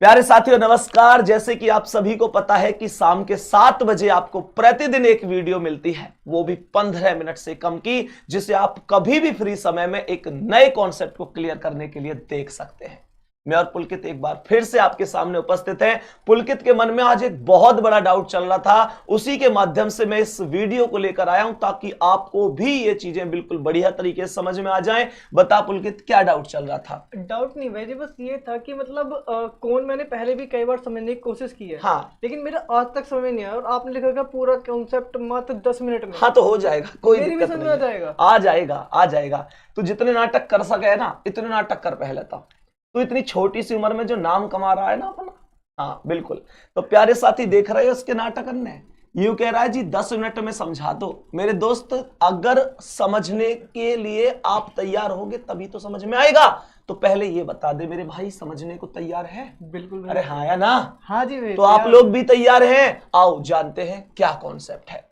प्यारे साथियों नमस्कार। जैसे कि आप सभी को पता है कि शाम के 7 बजे आपको प्रतिदिन एक वीडियो मिलती है, वो भी 15 मिनट से कम की, जिसे आप कभी भी फ्री समय में एक नए कॉन्सेप्ट को क्लियर करने के लिए देख सकते हैं। मैं और पुलकित एक बार फिर से आपके सामने उपस्थित हैं। पुलकित के मन में आज एक बहुत बड़ा डाउट चल रहा था, उसी के माध्यम से मैं इस वीडियो को लेकर आया हूं ताकि आपको भी ये चीजें बिल्कुल बढ़िया तरीके से समझ में आ जाएं। बता पुलकित, क्या डाउट चल रहा था? डाउट नहीं वैसे बस ये था कि मतलब कौन मैंने पहले भी कई बार समझने की कोशिश की है। हाँ, लेकिन मेरा आज तक समझ नहीं आया और आपने लिखा था पूरा कॉन्सेप्ट मात्र 10 मिनट में। हाँ तो हो जाएगा, कोई मेरी भी दिक्कत समझ नहीं आ जाएगा। आ जाएगा आ जाएगा। तू जितने नाटक कर सके ना इतने नाटक कर पहले तो। तू इतनी छोटी सी उम्र में जो नाम कमा रहा है ना अपना, हाँ बिल्कुल। तो प्यारे साथी देख रहे हो उसके नाटक अन्य यूं कह रहा है जी 10 मिनट में समझा दो। मेरे दोस्त, अगर समझने के लिए आप तैयार होगे तभी तो समझ में आएगा। तो पहले ये बता दे मेरे भाई, समझने को तैयार है? बिल्कुल। अरे हाँ या ना? हाँ जी भाई। तो आप लोग भी तैयार हैं? आओ जानते हैं क्या कॉन्सेप्ट है।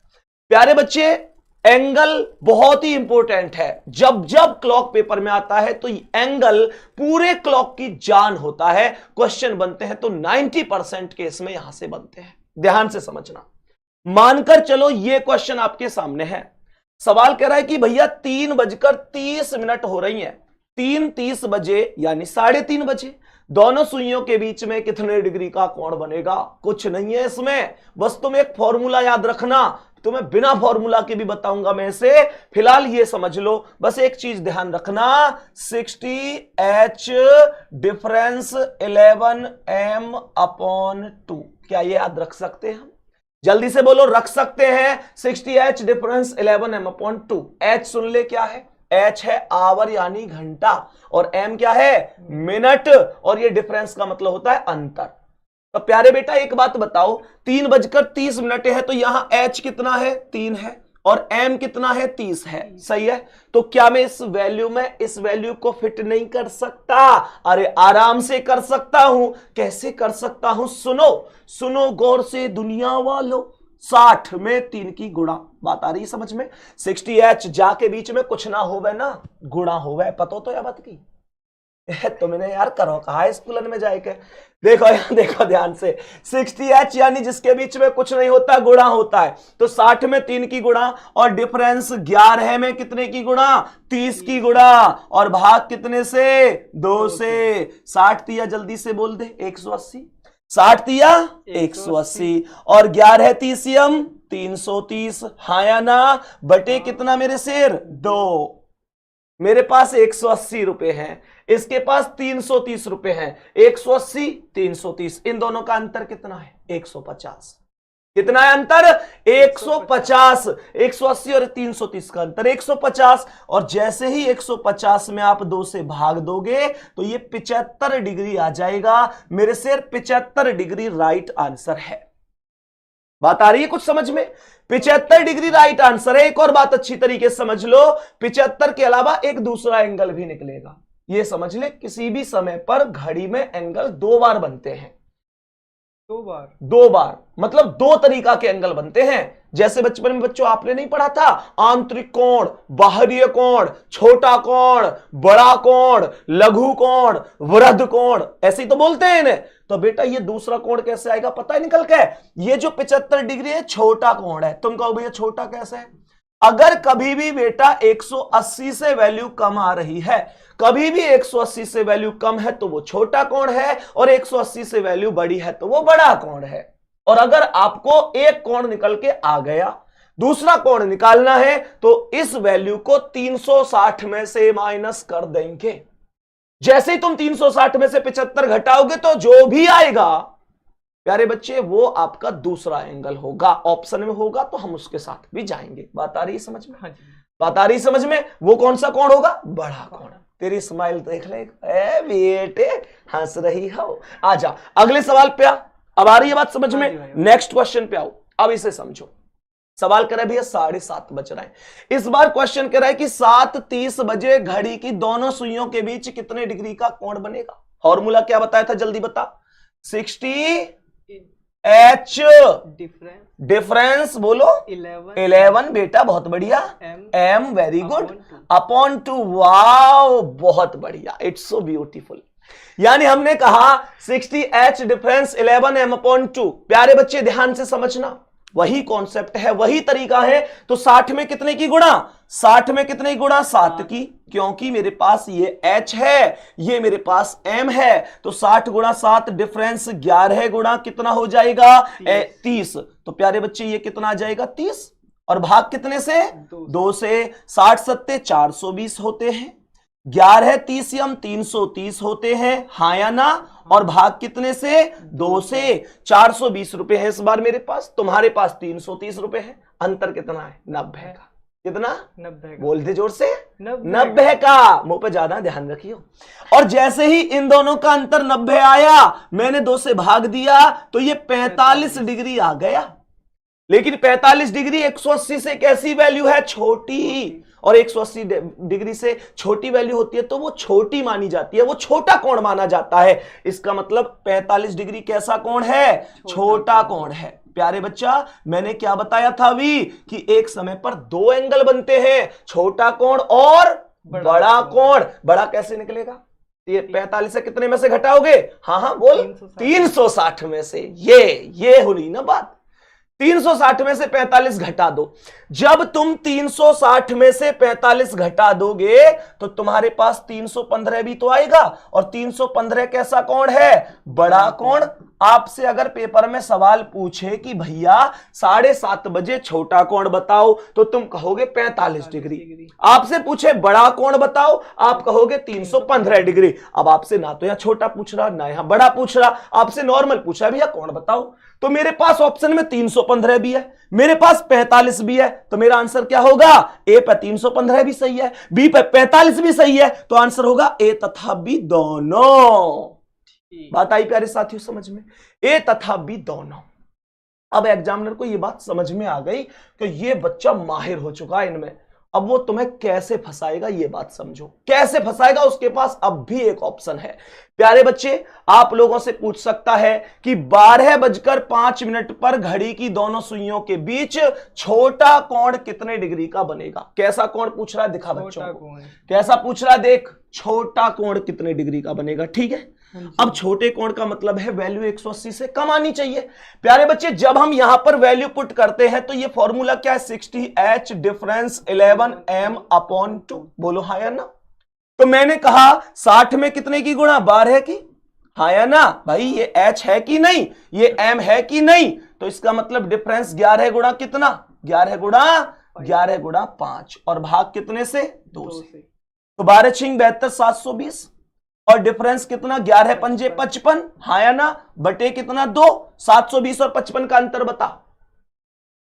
प्यारे बच्चे, एंगल बहुत ही इंपॉर्टेंट है। जब जब क्लॉक पेपर में आता है तो एंगल पूरे क्लॉक की जान होता है। क्वेश्चन बनते हैं तो 90% केस में यहां से बनते हैं। ध्यान से समझना। मानकर चलो ये क्वेश्चन आपके सामने है। सवाल कह रहा है कि भैया 3:30 हो रही हैं। 3:30 बजे यानी 3:30 बजे दोनों सुइयों के बीच में कितने डिग्री का कोण बनेगा? कुछ नहीं है इसमें, बस तुम एक फॉर्मूला याद रखना। तुम्हें बिना फॉर्मूला के भी बताऊंगा मैं इसे, फिलहाल ये समझ लो। बस एक चीज ध्यान रखना, 60H डिफरेंस 11m/2। क्या ये याद रख सकते हैं हम? जल्दी से बोलो, रख सकते हैं? 60H difference 11m/2। H सुन ले, क्या है? H है आवर यानी घंटा, और M क्या है? मिनट, और ये डिफरेंस का मतलब होता है अंतर। तो प्यारे बेटा एक बात बताओ, 3:30 है तो यहां H कितना है? 3 है, और M कितना है? 30 है। सही है। तो क्या मैं इस वैल्यू में इस वैल्यू को फिट नहीं कर सकता? अरे आराम से कर सकता हूं। कैसे कर सकता हूं? सुनो सुनो गौर से दुनिया वालों। 60 में 3 की गुणा, बात आ रही है समझ में? 60H जाके बीच में कुछ ना होवे ना, गुणा होवे। पता तो या बात की तुमने यार करो कहा स्कूल में जाके। देखो यार, देखो ध्यान से, 60H यानी जिसके बीच में कुछ नहीं होता, गुणा होता है। तो 60 में 3 की गुणा, और डिफरेंस 11 में कितने की गुणा? 30 की गुणा, और भाग कितने से? 2 से। 60 तिया जल्दी से बोल दे 180। 60 तिया 180, और 11 30 330। हाँ या ना? बटे कितना मेरे शेर? 2। मेरे पास 180 रुपए हैं, इसके पास 330 रुपए हैं। 180 330, इन दोनों का अंतर कितना है? 150। कितना है अंतर? 150। 180 और 330 का अंतर 150, और जैसे ही 150 में आप 2 से भाग दोगे तो ये 75 डिग्री आ जाएगा। मेरे शेर 75 डिग्री राइट आंसर है। बात आ रही है कुछ समझ में? 75 डिग्री राइट आंसर है। एक और बात अच्छी तरीके से समझ लो, 75 के अलावा एक दूसरा एंगल भी निकलेगा। ये समझ ले, किसी भी समय पर घड़ी में एंगल 2 बार बनते हैं। 2 बार मतलब 2 तरीका के एंगल बनते हैं। जैसे बचपन में बच्चों आपने नहीं पढ़ा था, आंतरिक कोण, बाहरी कोण, छोटा कोण, बड़ा कोण, लघु कोण, वृहद कोण, ऐसे ही तो बोलते हैं इन्हें। तो बेटा ये दूसरा कोण कैसे आएगा पता है निकल के? ये जो 75 डिग्री है छोटा कोण है। तुम कहो भैया छोटा कैसे है? अगर कभी भी बेटा 180 से वैल्यू कम आ रही है, कभी भी 180 से वैल्यू कम है तो वो छोटा कोण है, और 180 से वैल्यू बड़ी है तो वो बड़ा कोण है। और अगर आपको एक कोण निकल के आ गया, दूसरा कोण निकालना है तो इस वैल्यू को 360 में से माइनस कर देंगे। जैसे ही तुम 360 में से 75 घटाओगे तो जो भी आएगा प्यारे बच्चे वो आपका दूसरा एंगल होगा। ऑप्शन में होगा तो हम उसके साथ भी जाएंगे। बात आ रही है समझ में? हाँ जी। बात आ रही है समझ में? वो कौन सा कोण होगा? बड़ा कोण। तेरी स्माइल देख ले, ए बेटे हंस रही हो। आजा अगले सवाल पे आ। अब आ रही है बात समझ में? नेक्स्ट क्वेश्चन पे आओ। अब इसे समझो। सवाल कर रहा है भैया 7:30 बज रहा है। इस बार क्वेश्चन कह रहा है कि 7:30 बजे घड़ी की दोनों सुइयों के बीच कितने डिग्री का कोण बनेगा? फॉर्मूला क्या बताया था जल्दी बता? 60H डिफरेंस बोलो 11 बेटा, बहुत बढ़िया। M very good, upon 2। Wow बहुत बढ़िया, इट्स सो ब्यूटीफुल। यानी हमने कहा 60H डिफरेंस 11m/2। प्यारे बच्चे ध्यान से समझना, वही कॉन्सेप्ट है, वही तरीका है। तो 60 में कितने की गुणा, 60 में कितने की गुणा, 7 की, क्योंकि मेरे पास ये H है, ये मेरे पास M है। तो 60 गुणा 7 डिफरेंस 11 गुणा कितना हो जाएगा, 30। तो प्यारे बच्चे ये कितना आ जाएगा, 30। और भाग कितने से, 2 से। 60 सत्ते 420 होते हैं, 11 30 330 होते हैं, हाँ या ना। और भाग कितने से, 2 से। 420 रुपए है इस बार मेरे पास, तुम्हारे पास 330 रुपए है। अंतर कितना है, 90 का। कितना, 90 का। बोल दे जोर से, 90 का। मुंह पे ज्यादा ध्यान रखियो। और जैसे ही इन दोनों का अंतर 90 आया, मैंने 2 से भाग दिया, तो ये 45 डिग्री आ गया। लेकिन 45 डिग्री 180 से कैसी वैल्यू है, छोटी। और 180 डिग्री से छोटी वैल्यू होती है तो वो छोटी मानी जाती है, वो छोटा कोण माना जाता है। इसका मतलब 45 डिग्री कैसा कोण है, छोटा कोण है। प्यारे बच्चा, मैंने क्या बताया था अभी कि एक समय पर 2 एंगल बनते हैं, छोटा कोण और बड़ा कोण। बड़ा कैसे निकलेगा, ये 45 से कितने में से घटाओगे, हाँ बोल, 360 में से। ये हुई ना बात। 360 में से 45 घटा दो। जब तुम 360 में से 45 घटा दोगे तो तुम्हारे पास 315 भी तो आएगा। और 315 कैसा कोण है, बड़ा कोण। आपसे अगर पेपर में सवाल पूछे कि भैया 7:30 बजे छोटा कोण बताओ, तो तुम कहोगे 45 डिग्री। आपसे पूछे बड़ा कोण बताओ, आप कहोगे 315 डिग्री। अब आपसे ना तो यहां छोटा पूछ रहा, ना यहां बड़ा पूछ रहा, आपसे नॉर्मल पूछा, भैया कोण बताओ। तो मेरे पास ऑप्शन में 315 भी है, मेरे पास 45 भी है। तो मेरा आंसर क्या होगा, ए पे 315 भी सही है, बी पे 45 भी सही है। तो आंसर होगा ए तथा बी दोनों। बात आई प्यारे साथियों समझ में, ए तथा बी दोनों। अब एग्जामिनर को यह बात समझ में आ गई कि ये बच्चा माहिर हो चुका है इनमें। अब वो तुम्हें कैसे फंसाएगा ये बात समझो, कैसे फंसाएगा। उसके पास अब भी एक ऑप्शन है। प्यारे बच्चे, आप लोगों से पूछ सकता है कि 12:05 पर घड़ी की दोनों सुइयों के बीच छोटा कोण कितने डिग्री का बनेगा। कैसा कोण पूछ रहा है, दिखा बच्चों को, कैसा पूछ रहा है, देख, छोटा कोण कितने डिग्री का बनेगा। ठीक है, अब छोटे कोण का मतलब है वैल्यू 180 से कम आनी चाहिए। प्यारे बच्चे, जब हम यहां पर वैल्यू पुट करते हैं तो ये फॉर्मूला क्या है, 60H डिफरेंस 11m/2। बोलो हाँ या ना। तो मैंने कहा 60 में कितने की गुणा, 12 की, हाँ या ना। भाई ये H है कि नहीं, ये M है कि नहीं। तो इसका मतलब डिफरेंस 11 गुणा कितना, 11 गुणा 5। और भाग कितने से, 2 से। तो 12 6 72 720। और डिफरेंस कितना, 11 पंजे 55, हाँ या ना, बटे कितना 2। 720 और 55 का अंतर बता।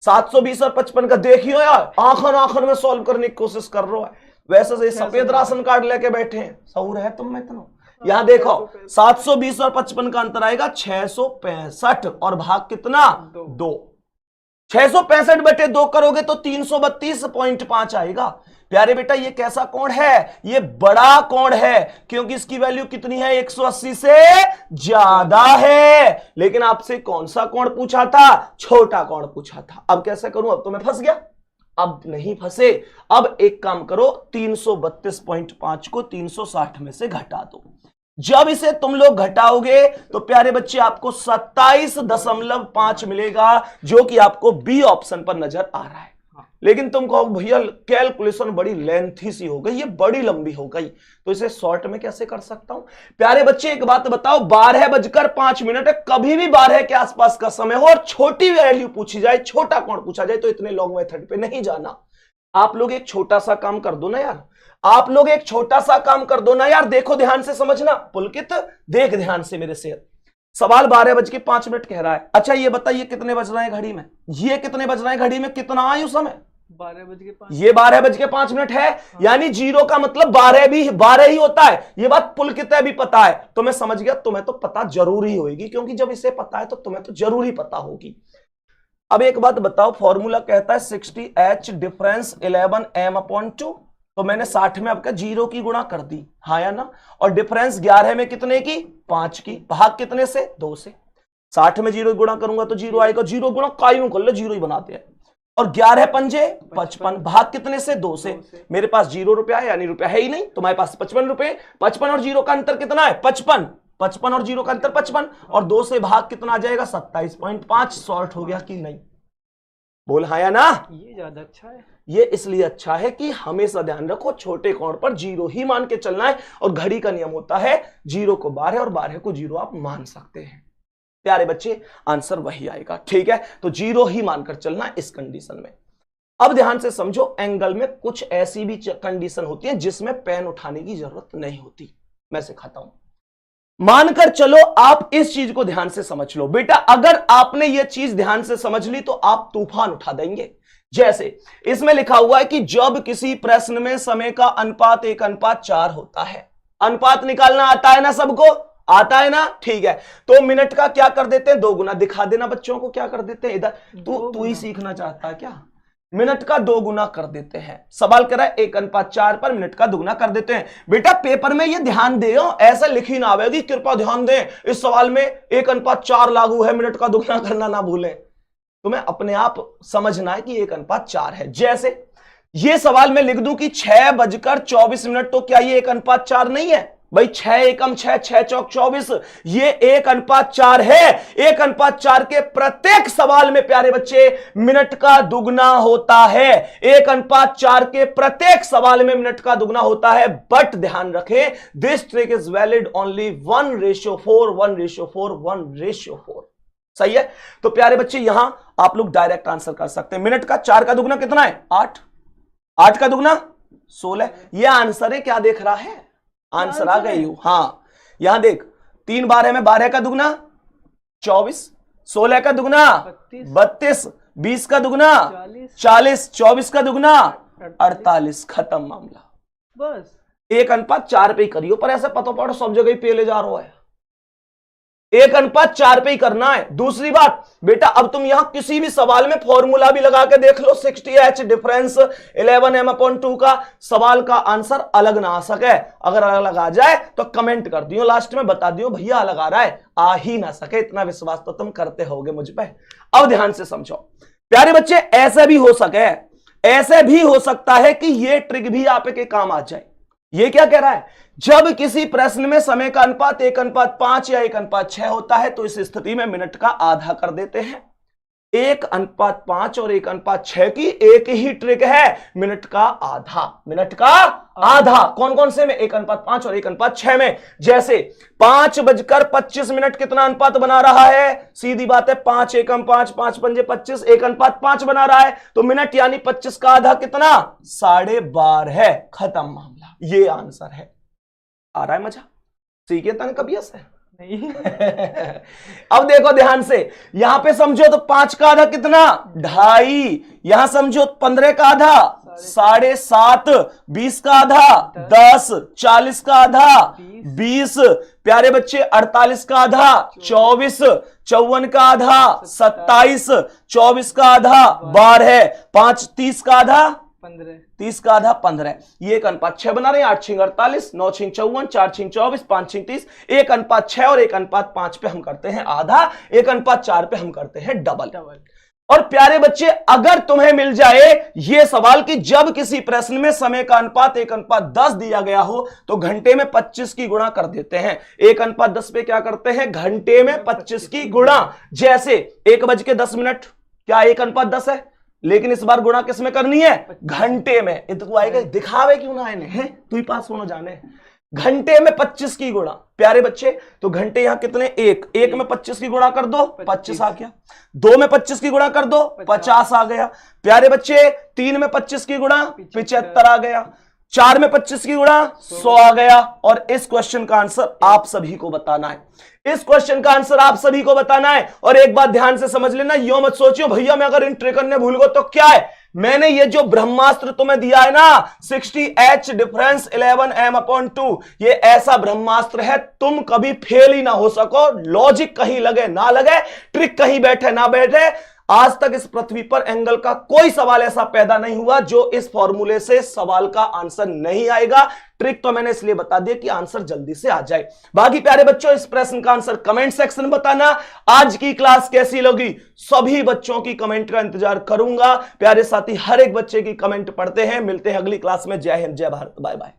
720 और 55 का देखियो यार, आखिर में सॉल्व करने की कोशिश कर रहा है। वैसे से सफेद राशन कार्ड लेके बैठे हैं, सहूर है तुम में इतना। यहां देखो 720 और 55 का अंतर आएगा 665। और भाग कितना, 2। 665 बटे 2 करोगे तो 332.5 आएगा। प्यारे बेटा, ये कैसा कोण है, ये बड़ा कोण है, क्योंकि इसकी वैल्यू कितनी है, 180 से ज्यादा है। लेकिन आपसे कौन सा कोण पूछा था, छोटा कोण पूछा था। अब कैसे करूं, अब तो मैं फंस गया। अब नहीं फंसे, अब एक काम करो, 332.5 को 360 में से घटा दो। जब इसे तुम लोग घटाओगे तो प्यारे बच्चे आपको 27.5 मिलेगा, जो कि आपको बी ऑप्शन पर नजर आ रहा है। लेकिन तुम कहो भैया कैलकुलेशन बड़ी लेंथी सी हो गई, ये बड़ी लंबी हो गई, तो इसे शॉर्ट में कैसे कर सकता हूं। प्यारे बच्चे एक बात बताओ, 12:05 है, कभी भी 12 के आसपास का समय हो और छोटी वैल्यू पूछी जाए, छोटा कोण पूछा जाए, तो इतने लॉन्ग मेथड पे नहीं जाना। आप लोग एक छोटा सा काम कर दो ना यार, आप लोग एक छोटा सा काम कर दो ना यार। देखो ध्यान से समझना, पुलकित देख ध्यान से मेरे से। सवाल 12:05 कह रहा है। अच्छा ये बताइए कितने बज रहे हैं घड़ी में, ये कितने बज रहे हैं घड़ी में, कितना आयु समय, 12:05। ये 12:05 है। यानी जीरो का मतलब 12 ही होता है। ये बात पुलकित भी पता है, तो मैं समझ गया तुम्हें तो पता जरूरी होगी, क्योंकि जब इसे पता है तो तुम्हें तो जरूरी पता होगी। अब एक बात बताओ, फॉर्मूला कहता है 60H डिफरेंस 11m/2। तो मैंने 60 में आपका 0 की गुणा कर दी, हाँ या ना। और डिफरेंस 11 में कितने की, 5 की, भाग कितने से, 2 से। 60 में 0 गुणा करूंगा तो 0 आएगा, 0 गुणा कायू कर लो, 0 ही बनाते हैं। और 11 पंजे 55, भाग कितने से? 2 से। मेरे पास 0 रुपया है, यानी रुपया है ही नहीं, तुम्हारे पास 55 रुपए। 55 और 0 का अंतर कितना है? 55। 55 और 0 का अंतर 55, और 2 से भाग कितना आ जाएगा? 27.5। सॉल्व हो गया कि नहीं? बोल हाँ या ना? ये ज्यादा अच्छा है। ये इसलिए अच्छा है कि हमेशा ध्यान रखो छोटे कोण पर 0 ही मान के चलना है, और घड़ी का नियम होता है 0 को 12 और 12 को 0 आप मान सकते हैं। प्यारे बच्चे, आंसर वही आएगा, ठीक है? तो 0 ही मानकर चलना इस कंडीशन में। अब ध्यान से समझो, एंगल में कुछ ऐसी भी कंडीशन होती है जिसमें पेन उठाने की जरूरत नहीं होती। मैं सिखाता हूं, मानकर चलो आप इस चीज को ध्यान से समझ लो बेटा। अगर आपने यह चीज ध्यान से समझ ली तो आप तूफान उठा देंगे। जैसे इसमें लिखा हुआ है कि जब किसी प्रश्न में समय का अनुपात 1:4 होता है। अनुपात निकालना आता है ना सबको? आता है ना? ठीक है, तो मिनट का क्या कर देते हैं? 2 गुना। दिखा देना बच्चों को, क्या कर देते हैं? इधर तू ही सीखना चाहता है क्या? मिनट का 2 गुना कर देते हैं। सवाल करा है 1:4 पर मिनट का 2 गुना कर देते हैं। बेटा पेपर में ये ध्यान दे, ऐसा लिखी ना आवेगी, कृपया ध्यान दें इस सवाल में 1:4 लागू है, मिनट का 2 गुना करना ना भूलें। तुम्हें अपने आप समझना है कि 1:4 है। जैसे ये सवाल में लिख दूं कि 6:24, तो क्या ये 1:4 नहीं है भाई? 6 एकम 6, 6 चौक 24, ये 1:4 है। 1:4 के प्रत्येक सवाल में प्यारे बच्चे मिनट का दुगना होता है। 1:4 के प्रत्येक सवाल में मिनट का दुगना होता है। बट ध्यान रखें, this trick is valid only 1:4, 1:4, 1:4। सही है? तो प्यारे बच्चे यहां आप लोग डायरेक्ट आंसर कर सकते हैं। मिनट का 4 का दुगना कितना है? 8। 8 का दुगना 16। यह आंसर है। क्या देख रहा है? आंसर आ गई हूं। हाँ, यहां देख, 3 12 में 12 का दुगना 24, 16 का दुगना 32, 20 का दुगना 40, 24 का दुगना 48। खत्म मामला। बस 1:4 पे ही करियो, पर ऐसे पता पड़ो सब जगह ही पे ले जा रहा है। 1:4 पे ही करना है। दूसरी बात बेटा, अब तुम यहां किसी भी सवाल में फॉर्मूला भी लगा के देख लो, 60H डिफरेंस 11m/2 का सवाल का आंसर अलग ना आ सके। अगर अलग आ जाए तो कमेंट कर दियो, लास्ट में बता दियो भैया अलग आ रहा है। आ ही ना सके, इतना विश्वास तो तुम करते होगे मुझ पे। अब ध्यान से समझो प्यारे बच्चे, ऐसे भी हो सके, ऐसे भी हो सकता है कि यह ट्रिक भी आपके काम आ जाए। ये क्या कह रहा है? जब किसी प्रश्न में समय का अनुपात 1:5 या 1:6 होता है तो इस स्थिति में मिनट का आधा कर देते हैं। 1:5 और 1:6 की एक ही ट्रिक है, मिनट का आधा। मिनट का आधा कौन कौन से में? 1:5 और 1:6 में। जैसे 5:25 कितना अनुपात बना रहा है? सीधी बात है, 5 एकम 5, 5 पंजे 25, 1:5 बना रहा है, तो मिनट यानी 25 का आधा कितना? 12.5 है। खत्म मामला। ये आंसर है। आ रहा है मजा? सीखे था ना कभी ऐसे? नहीं। अब देखो ध्यान से, यहां पे समझो तो 5 का आधा कितना? 2.5। यहां समझो 15 का आधा 7.5, 20 का आधा 10, 40 का आधा 20, प्यारे बच्चे 48 का आधा 24, 54 का आधा 27, 24 का आधा 12, 5 30 का आधा 15, 30 का आधा 15। ये 1:6 बना रहे हैं। 8 6 48, 9 6 54, 4 6 24, 5 6 30। 1:6 और 1:5 पे हम करते हैं आधा, 1:4 पे हम करते हैं डबल। और प्यारे बच्चे, अगर तुम्हें मिल जाए यह सवाल कि जब किसी प्रश्न में समय का अनुपात 1:10 दिया गया हो तो घंटे में 25 की गुणा कर देते हैं। 1:10 पे क्या करते हैं? घंटे में 25 की गुणा। जैसे 1:10, क्या 1:10 है? लेकिन इस बार गुणा किस में करनी है? घंटे में। इतको आएगा, दिखावे क्यों ना आए, तू ही पास होना जाने। घंटे में 25 की गुणा। प्यारे बच्चे, तो घंटे यहां कितने? 1 में 25 की गुणा कर दो, 25 आ गया। 2 में 25 की गुणा कर दो, 50 आ गया। प्यारे बच्चे, 3 में 25 की गुणा 75 आ गया। 4 में 25 की गुणा 100 आ गया। और इस क्वेश्चन का आंसर आप सभी को बताना है। इस क्वेश्चन का आंसर आप सभी को बताना है। और एक बात ध्यान से समझ लेना, यो मत सोचियो भैया मैं अगर इन ट्रिक करने भूल गया तो क्या है। मैंने ये जो ब्रह्मास्त्र तुम्हें दिया है ना, 60H डिफरेंस 11m/2, ये ऐसा ब्रह्मास्त्र है तुम कभी फेल ही ना हो सको। लॉजिक कहीं लगे ना लगे, ट्रिक कहीं बैठे ना बैठे, आज तक इस पृथ्वी पर एंगल का कोई सवाल ऐसा पैदा नहीं हुआ जो इस फॉर्मूले से सवाल का आंसर नहीं आएगा। ट्रिक तो मैंने इसलिए बता दिया कि आंसर जल्दी से आ जाए। बाकी प्यारे बच्चों, इस प्रश्न का आंसर कमेंट सेक्शन में बताना। आज की क्लास कैसी लगी, सभी बच्चों की कमेंट का इंतजार करूंगा। प्यारे साथी, हर एक बच्चे की कमेंट पढ़ते हैं। मिलते हैं अगली क्लास में। जय हिंद, जय भारत, बाय बाय।